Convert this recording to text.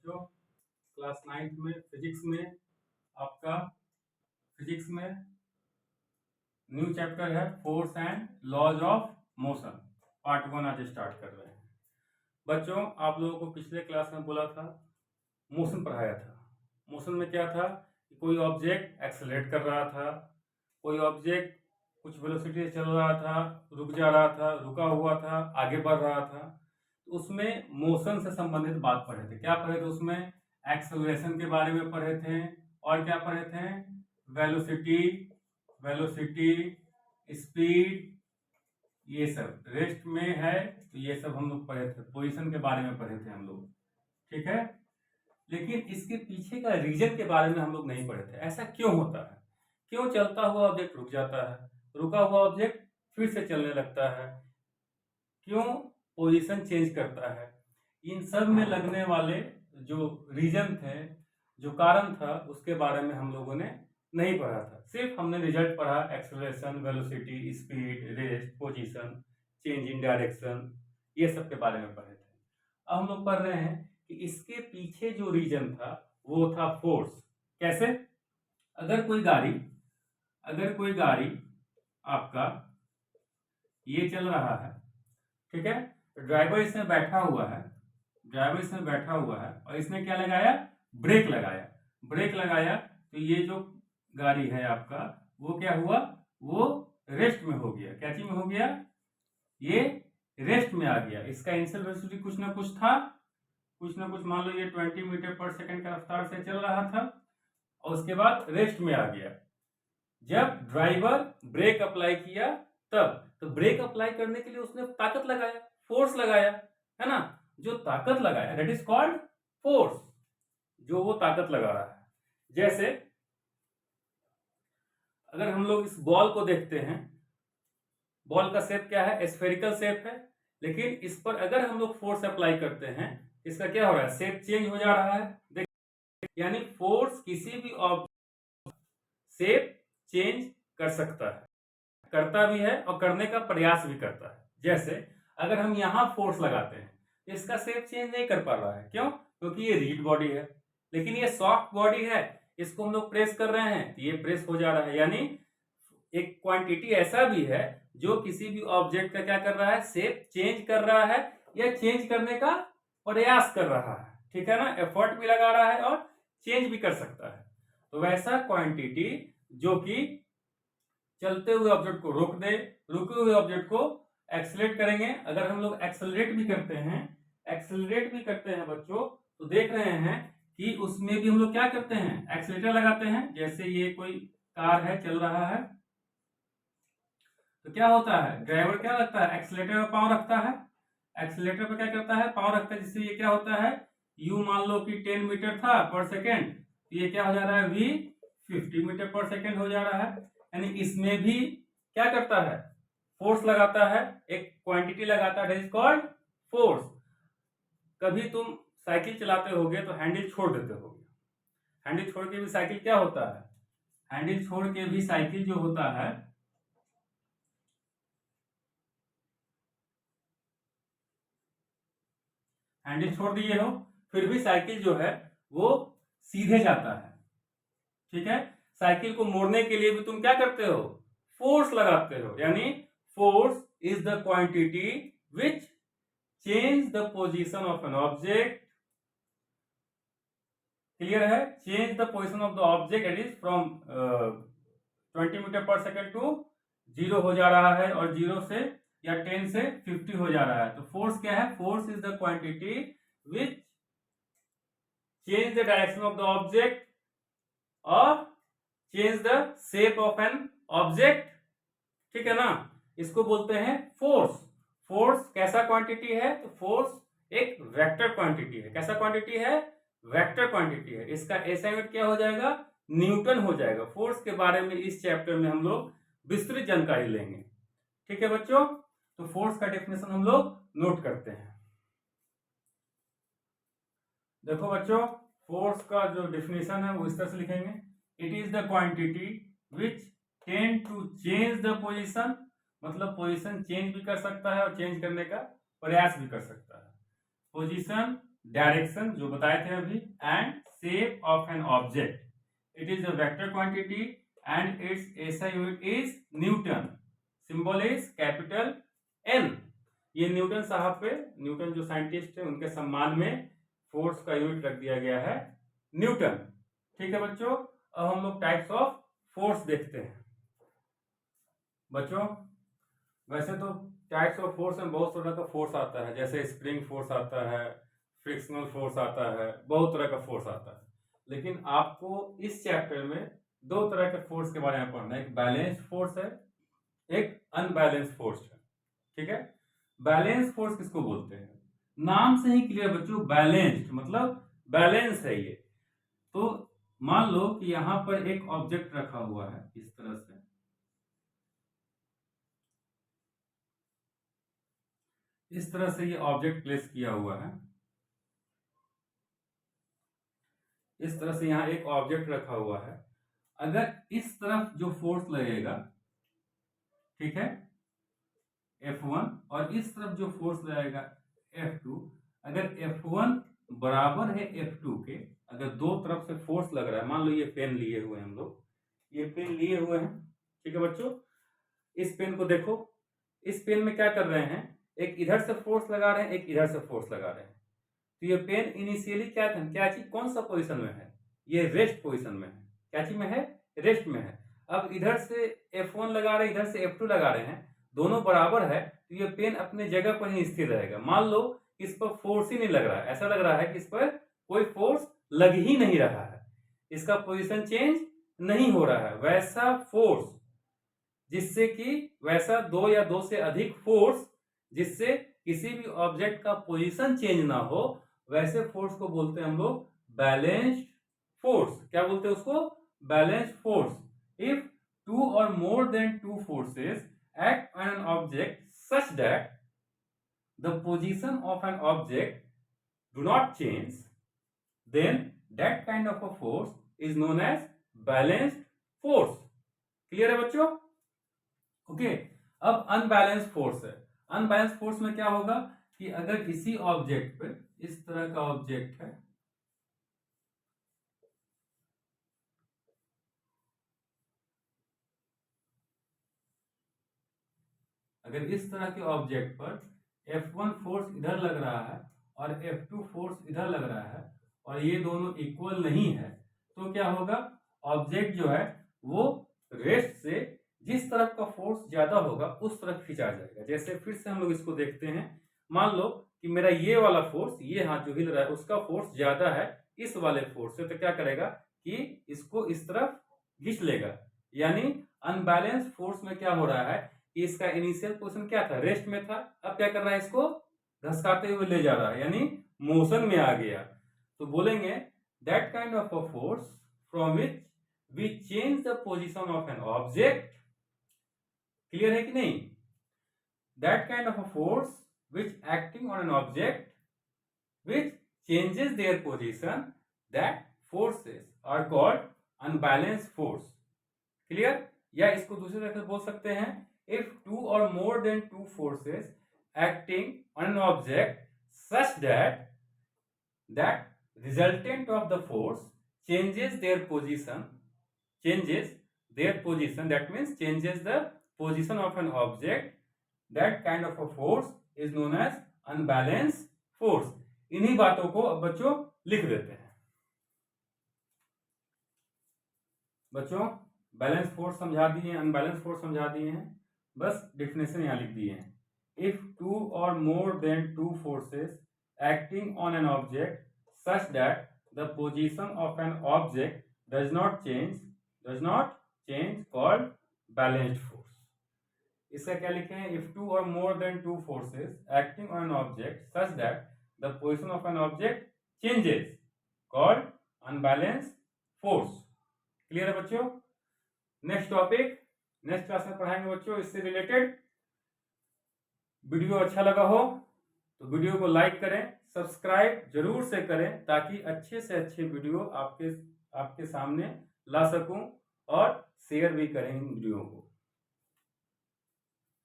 बच्चों class 9th में physics में आपका फिजिक्स में न्यू चैप्टर है force and laws of motion part 1 आज स्टार्ट कर रहे हैं। बच्चों आप लोगों को पिछले क्लास में बोला था मोशन पढ़ाया था। मोशन में क्या था कि कोई ऑब्जेक्ट एक्सेलरेट कर रहा था, कोई ऑब्जेक्ट कुछ वेलोसिटी से चल रहा था, रुक जा रहा था, रुका हुआ था, आगे बढ़ रहा था। तो उसमें मोशन से संबंधित बात पढ़े थे। क्या पढ़े थे उसमें? एक्सेलरेशन के बारे में पढ़े थे और क्या पढ़े थे? वेलोसिटी, स्पीड, ये सब रेस्ट में है तो ये सब हम लोग पढ़े थे। पोजीशन के बारे में पढ़े थे हम लोग, ठीक है। लेकिन इसके पीछे का रीजन के बारे में हम लोग नहीं पढ़े थे। ऐसा क्यों होता है? क्यों चलता हुआ ऑब्जेक्ट रुक जाता है, रुका हुआ ऑब्जेक्ट फिर से चलने लगता है, क्यों पोजीशन चेंज करता है? इन सब में लगने वाले जो रीजन थे, जो कारण था, उसके बारे में हम लोगों ने नहीं पढ़ा था। सिर्फ हमने रिजल्ट पढ़ा, acceleration, velocity, speed, rest, position, change in direction, ये सब के बारे में पढ़े थे। अब हम लोग पढ़ रहे हैं कि इसके पीछे जो रीजन था वो था फोर्स। कैसे? अगर कोई गाड़ी आपका ये चल रहा है, ठीक है, तो ड्राइवर इसमें बैठा हुआ है और इसने क्या लगाया? ब्रेक लगाया तो ये जो गाड़ी है आपका वो क्या हुआ? वो रेस्ट में हो गया। क्या चीज में हो गया? ये रेस्ट में आ गया। इसका इनिशियल वेलोसिटी कुछ ना कुछ था, मान लो ये 20 मीटर पर सेकंड का रफ्तार से चल रहा था और उसके बाद रेस्ट में आ गया। जब ड्राइवर ब्रेक अप्लाई किया तब, तो ब्रेक अप्लाई करने के लिए उसने ताकत लगाया, फोर्स लगाया, है ना। जो ताकत लगाया दैट इज कॉल्ड फोर्स, जो वो ताकत लगा रहा है। जैसे अगर हम लोग इस बॉल को देखते हैं, बॉल का शेप क्या है? स्फेरिकल शेप है, लेकिन इस पर अगर हम लोग फोर्स अप्लाई करते हैं, इसका क्या हो रहा है? शेप चेंज हो जा रहा है। देखिए, यानी फोर्स किसी भी ऑब्जेक्ट शेप चेंज कर सकता है, करता भी है और करने का प्रयास भी करता है। जैसे अगर हम यहां फोर्स लगाते हैं तो इसका शेप चेंज नहीं कर पा रहा है। क्यों? क्योंकि ये रिजिड बॉडी है, लेकिन ये सॉफ्ट बॉडी है, इसको हम लोग प्रेस कर रहे हैं तो ये प्रेस हो जा रहा है। यानी एक क्वांटिटी ऐसा भी है जो किसी भी ऑब्जेक्ट का क्या कर रहा है? शेप चेंज कर रहा है या चेंज करने का प्रयास कर रहा है, ठीक है ना। एफर्ट भी लगा रहा है और चेंज भी कर सकता है। तो वैसा क्वांटिटी जो कि चलते हुए ऑब्जेक्ट को रोक दे, रुके हुए ऑब्जेक्ट को एक्सेलरेट करेंगे। अगर हम लोग एक्सेलरेट भी करते हैं बच्चों, तो देख रहे हैं कि उसमें भी हम लोग क्या करते हैं? एक्सेलरेटर लगाते हैं। जैसे ये कोई कार है, चल रहा है, तो क्या होता है? ड्राइवर क्या लगता है? एक्सेलरेटर पर पांव रखता है, एक्सेलरेटर पर क्या करता है? पांव रखता है, जिससे ये क्या होता है? यू मान लो कि 10 मीटर था पर सेकेंड, तो ये क्या हो जा रहा है? वी 50 मीटर पर सेकेंड हो जा रहा है। यानी इसमें भी क्या करता है? फोर्स लगाता है, एक क्वांटिटी लगाता है, दैट इज कॉल्ड फोर्स। कभी तुम साइकिल चलाते होगे तो हैंडल छोड़ देते होगे, हैंडल छोड़ के भी साइकिल क्या होता है? हैंडल छोड़ के भी साइकिल जो होता है, हैंडल छोड़ दिए हो फिर भी साइकिल जो है वो सीधे जाता है, ठीक है। साइकिल को मोड़ने के लिए भी तुम क्या करते हो? फोर्स लगाते हो। यानी force is the quantity which change the position of an object. Clear है? Change the position of the object it is from 20 metre per second to 0 हो जा रहा है, और 0 से या 10 से 50 हो जा रहा है। तो फोर्स क्या है? Force is the quantity which change the direction of the object और change the shape of an object, ठीक है ना। इसको बोलते हैं फोर्स। फोर्स कैसा क्वांटिटी है? तो फोर्स एक वेक्टर क्वांटिटी है। कैसा क्वांटिटी है? वेक्टर क्वांटिटी है। इसका SI यूनिट क्या हो जाएगा? न्यूटन हो जाएगा। फोर्स के बारे में इस चैप्टर में हम लोग विस्तृत जानकारी लेंगे, ठीक है बच्चों। तो फोर्स का डेफिनेशन हम लोग नोट करते हैं। देखो बच्चों, फोर्स का जो डेफिनेशन है वो इस तरह से लिखेंगे, it is the quantity which tend to change the position, मतलब पोजीशन चेंज भी कर सकता है और चेंज करने का प्रयास भी कर सकता है। पोजीशन डायरेक्शन जो बताए थे अभी, and shape of an object. It is a vector quantity and its SI unit is Newton. Symbol is capital N. ये न्यूटन साहब पे, न्यूटन जो साइंटिस्ट है उनके सम्मान में फोर्स का यूनिट रख दिया गया है न्यूटन. ठीक है बच्चों, अब हम लोग टाइप्स ऑफ फोर्स देखते हैं. बच्चों वैसे तो टाइप्स ऑफ फोर्स में बहुत तरह का फोर्स आता है, जैसे स्प्रिंग फोर्स आता है, फ्रिक्शनल फोर्स आता है, बहुत तरह का फोर्स आता है. लेकिन आपको इस चैप्टर में दो तरह के फोर्स के बारे में पढ़ना है. एक बैलेंस फोर्स है, एक अनबैलेंस फोर्स है. ठीक है, बैलेंस फोर्स किसको बोलते हैं? नाम से ही क्लियर बच्चों, बैलेंस्ड मतलब बैलेंस है ये. तो मान लो कि यहां पर एक ऑब्जेक्ट रखा हुआ है इस तरह से, इस तरह से ये ऑब्जेक्ट प्लेस किया हुआ है, इस तरह से यहां एक ऑब्जेक्ट रखा हुआ है. अगर इस तरफ जो फोर्स लगेगा, ठीक है, F1, और इस तरफ जो फोर्स लगेगा F2, अगर F1 बराबर है F2 के, अगर दो तरफ से फोर्स लग रहा है, मान लो ये पेन लिए हुए हैं हम लोग, ये पेन लिए हुए हैं, ठीक है बच्चों, इस पेन को देखो, इस पेन में क्या कर रहे हैं, एक इधर से फोर्स लगा रहे हैं, एक इधर से फोर्स लगा रहे हैं. तो ये पेन इनिशियली क्या था, क्या चीज, कौन सा पोजीशन में है, ये रेस्ट पोजीशन में है. क्या चीज में है, रेस्ट में है. अब इधर से F1 लगा रहे हैं, इधर से F2 लगा रहे हैं, दोनों बराबर है, तो ये पेन अपने जगह पर ही स्थिर रहेगा. मान लो इस पर फोर्स ही नहीं लग रहा है, ऐसा लग रहा है कि इस पर कोई फोर्स लग ही नहीं रहा है, इसका पोजीशन चेंज नहीं हो रहा है. वैसा फोर्स जिससे कि वैसा दो या दो से अधिक फोर्स जिससे किसी भी ऑब्जेक्ट का पोजीशन चेंज ना हो, वैसे फोर्स को बोलते हैं हम लोग बैलेंस्ड फोर्स. क्या बोलते हैं उसको, बैलेंस्ड फोर्स. इफ टू और more than two forces act on an object such that the position of an object do not change, then that kind of a force is known as balanced force. Clear है बच्चों? Okay, अब unbalance force है. Unbalance force में क्या होगा कि अगर इसी ऑब्जेक्ट पे, इस तरह का ऑब्जेक्ट है, अगर इस तरह के ऑब्जेक्ट पर F1 फोर्स इधर लग रहा है और F2 फोर्स इधर लग रहा है और ये दोनों इक्वल नहीं है, तो क्या होगा, ऑब्जेक्ट जो है वो रेस्ट से जिस तरफ का फोर्स ज्यादा होगा उस तरफ खिंचा जाएगा. जैसे फिर से हम लोग इसको देखते हैं, मान लो कि मेरा ये वाला फोर्स, ये हाथ जो हिल रहा है उसका फोर्स ज्यादा है इस वाले फोर्स से, तो क्या करेगा कि इसको इस तरफ घिंच लेगा. यानी अनबैलेंस फोर्स में क्या हो रहा है कि इसका इनिशियल पोजीशन क्या था, रेस्ट में था, अब क्या कर रहा है, इसको घसकाते हुए ले जा रहा है, यानी मोशन में आ गया. तो बोलेंगे that kind of a force from which we change the position of an object. Clear है कि नहीं? That kind of a force which acting on an object which changes their position, that forces are called unbalance force. Clear? या इसको दूसरी तरह से बोल सकते हैं, if two or more than two forces acting on an object such that resultant of the force changes their position, that means changes the position of an object, that kind of a force is known as unbalanced force. इन्हीं बातों को अब बच्चों लिख देते हैं. बच्चों balance force समझा दिए हैं, अनबैलेंस फोर्स समझा दिए हैं, बस डेफिनेशन यहाँ लिख दिए हैं. इफ टू और more than two forces acting on an object such that the position of an object does not change called balanced force. इसका क्या लिखे हैं, इफ टू और more than two forces acting on an object such that the position of an object changes called unbalanced force. Clear है बच्चों? Next topic next class में पढ़ाएंगे बच्चों. इससे रिलेटेड वीडियो अच्छा लगा हो तो वीडियो को लाइक करें, सब्सक्राइब जरूर से करें, ताकि अच्छे से अच्छे वीडियो आपके सामने ला सकूं, और शेयर भी करें इन वीडियो को.